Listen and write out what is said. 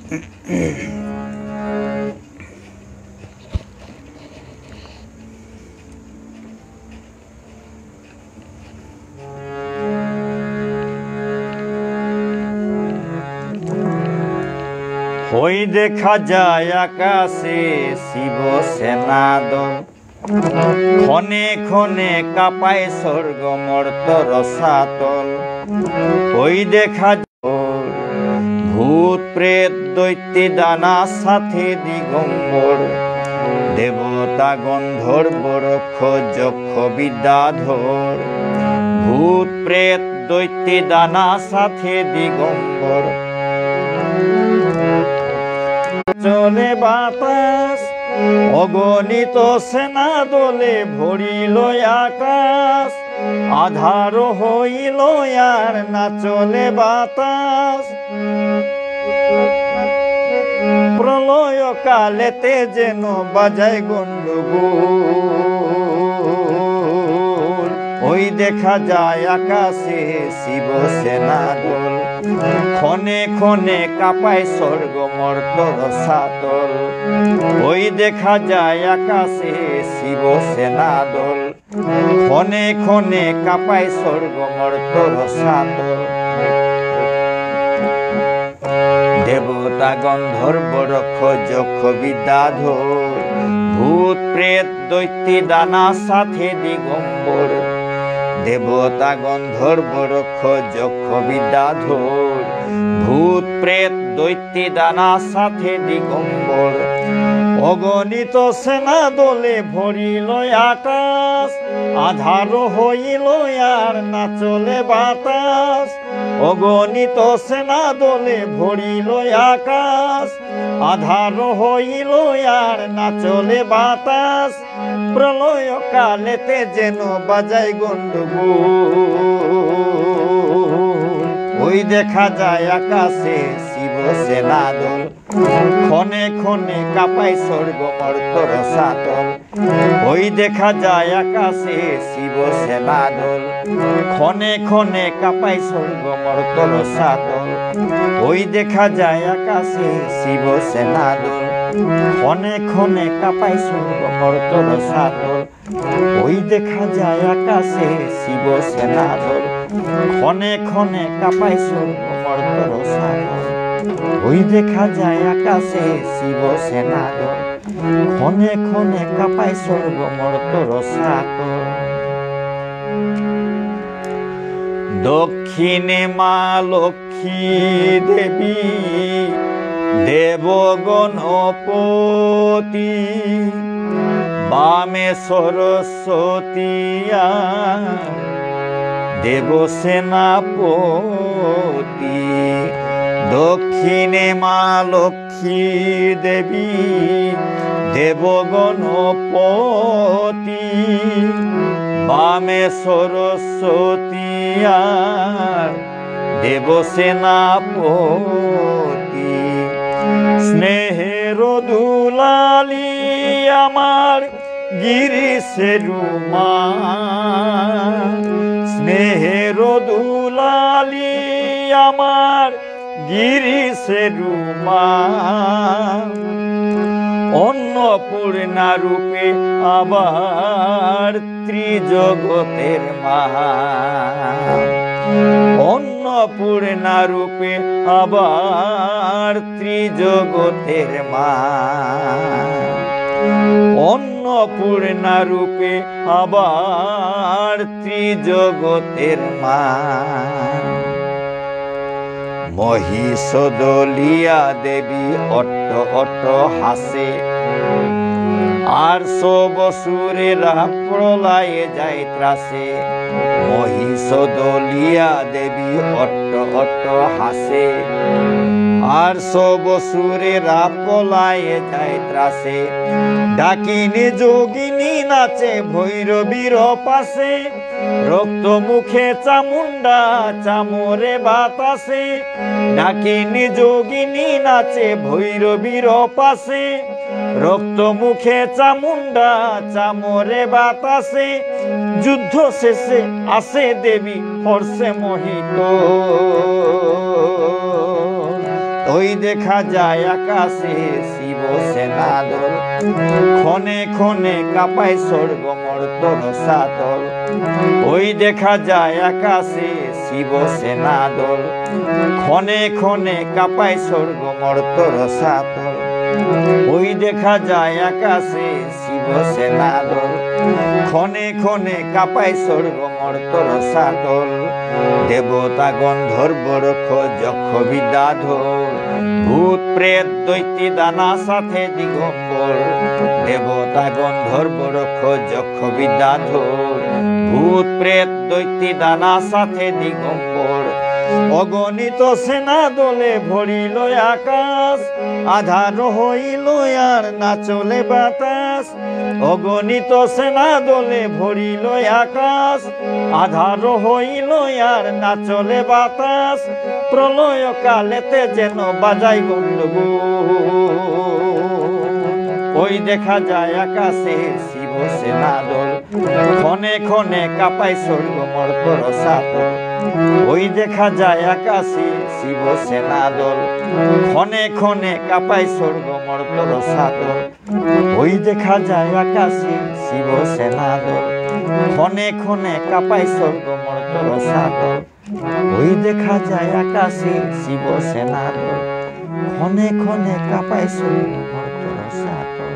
ওই দেখা যায় আকাশে শিব সেনাদল, ক্ষণে ক্ষণে কাঁপায় স্বর্গ মর্ত রসাতল। ওই দেখা ভূত প্রেত দৈত্যে দানা সাথে দিগম্বর, দেবতা গন্ধর্ব রক্ষ যক্ষ বিদ্যাধর। ভূত প্রেত দৈত্যে দানা সাথে দিগম্বর, চলে বাতাস অগণিত সেনা দলে ভরিল আকাশ। আধার হইল আর না চলে বাতাস, প্রলয় কালেতে যেন বাজায় গন্ডগোল। ওই দেখা যায় আকাশে শিব সেনা দল, ক্ষণে ক্ষণে কাঁপায় স্বর্গ মর্ত রসাতল। ওই দেখা যায় আকাশে শিব সেনা দল, ক্ষণে ক্ষণে কাঁপায় স্বর্গ মর্ত রসাতল। দেবতা গন্ধর্ব রক্ষ যক্ষ বিদ্যাধর, ভূত প্রেত দৈত্যে দানা সাথে দিগম্বর। দেবতা গন্ধর্ব রক্ষ যক্ষ বিদ্যাধর, ভূত প্রেত দৈত্যে দানা সাথে দিগম্বর। অগণিত সেনা দলে ভরিল আকাশ, আধার হইল আর না চলে বাতাস। অগণিত সেনা দলে ভরিল আকাশ, আধার হইল আর না চলে বাতাস। প্রলয় কালেতে যেন বাজায় গন্ডগোল। ওই দেখা যায় আকাশে শিব সেনা দল, ক্ষণে ক্ষণে কাঁপায় স্বর্গ মর্ত রসাতল। ওই দেখা যায় আকাশে শিব সেনা দল, ক্ষণে ক্ষণে কাঁপায় স্বর্গ মর্ত রসাতল। ওই দেখা যায় আকাশে শিব সেনা দল, ক্ষণে ক্ষণে কাঁপায় স্বর্গ মর্ত রসাতল। ওই দেখা যায় আকাশে শিব সেনা দল, ক্ষণে ক্ষণে কাঁপায় স্বর্গ মর্ত রসাতল। ওই দেখা যায় আকাশে শিব সেনা দল, ক্ষণে ক্ষণে কাঁপায় স্বর্গ মর্ত রসাতল। দক্ষিণে মা লক্ষ্মী দেবী দেবগণপতি, বামে সরস্বতী দেবসেনাপতি। দক্ষিণে মা লক্ষ্মী দেবী দেবগণপতি, বামে সরস্বতী দেবসেনাপতি। স্নেহের দুলালি আমার গিরিশের মা, স্নেহের দুলালি আমার গিরিশের মা। অন্নপূর্ণা রূপে আবার ত্রিজগতের মা, অন্নপূর্ণা রূপে আবার ত্রিজগতের মা। অন্নপূর্ণা রূপে আবার ত্রিজগতের মা। মহিষদলিয়া দেবী অট্ট অট্ট হাসে, আর বসুরেরা প্রলয়ে যায় ত্রাসে। মহিষদলিয়া দেবী অট্ট অট্ট হাসে, আর বসুরেরা প্রলয়ে যায় ত্রাসে। ডাকিনী যোগিনী নাচে ভৈরবীর পাশে, রক্ত মুখে চামুন্ডা চামরে বাতাসে। ডাকিনী যোগিনী নাচে ভৈরবীর পাশে, রক্ত মুখে চামুন্ডা চামরে বাতাসে। যুদ্ধ শেষে আসে দেবী হর্ষে মোহিত, ওই দেখা যায় আকাশে শিব সেনা দল ক্ষণে ক্ষণে কাঁপায় স্বর্গ মর্তর সাতল ওই দেখা যায় আকাশে শিব সেনা দল ক্ষণে ক্ষণে কাঁপায় স্বর্গ মর্তর সাতল ওই দেখা যায় আকাশে শিব সেনা দল ক্ষণে ক্ষণে কাঁপায় স্বর্গ মর্তর সাতল দেবতা গন্ধর্ব রক্ষ যক্ষ বিদ্যাধর ভূত প্রেত দৈত্যী দানা সাথে দিগম্বর দেবতা গন্ধর্ব রক্ষ যক্ষ বিদ্যাধর ভূত প্রেত দৈত্যী দানা সাথে দিগম্বর অগণিত সেনা দলে ভরিল আকাশ আধার হইল আর না চলে বাতাস অগণিত সেনা দলে ভরিল আকাশ আধার হইল আর না চলে বাতাস প্রলয় কালেতে যেন বাজাই গন্ডগোল ওই দেখা যায় আকাশে শিব সেনা দল ক্ষণে ক্ষণে কাঁপায় স্বর্গ মর্তর সাতল ওই দেখা যায় আকাশে শিব সেনা দল ক্ষণে ক্ষণে কাঁপায় স্বর্গ মর্তর সাতল ওই দেখা যায় আকাশে শিব সেনা দল ক্ষণে ক্ষণে কাঁপায় স্বর্গ মর্তর সাতল ওই দেখা যায় আকাশে শিব সেনা দল ক্ষণে ক্ষণে কাঁপায় স্বর্গ মর্তর সাতল।